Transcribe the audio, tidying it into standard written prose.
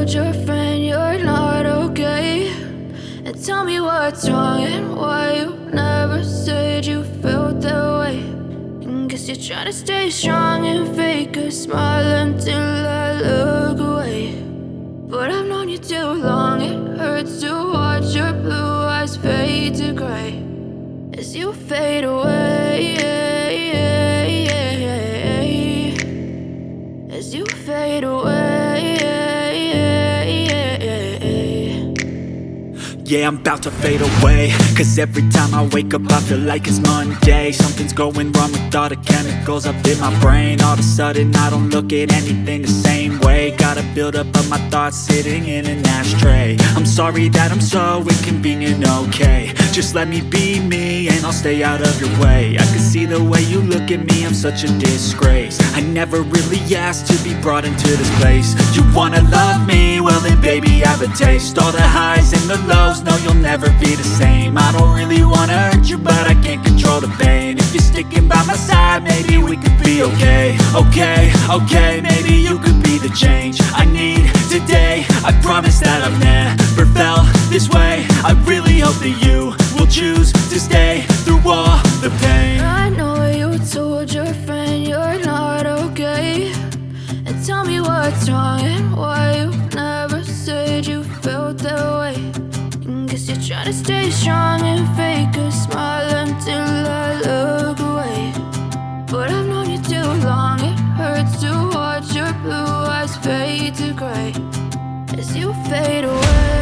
told your friend you're not okay? And tell me what's wrong and why you never said you felt that way. And guess you're trying to stay strong and fake a smile until I look away. But I've known you too long, it hurts to watch your blue eyes fade to gray as you fade away, as you fade away. Yeah, I'm about to fade away, cause every time I wake up I feel like it's Monday. Something's going wrong with all the chemicals up in my brain. All of a sudden I don't look at anything the same way. Got a buildup of my thoughts sitting in an ashtray. I'm sorry that I'm so inconvenient, okay? Just let me be me and I'll stay out of your way. I can see the way you look at me, I'm such a disgrace. I never really asked to be brought into this place. You wanna love me? Well then baby, have a taste. All the highs and the lows, no, you'll never be the same. I don't really wanna hurt you, but I can't control the pain. If you're sticking by my side, maybe we could be okay. Okay, maybe you could be the change I need today. I promise that I've never felt this way. I really hope that you will choose to stay through all the pain. I know you told your friend you're not okay. And tell me what's wrong and why you never said you felt that way. And guess you're trying to stay strong and fake a smile until I look away. But I've known you too long, it hurts to watch your blue eyes fade to gray as you fade away.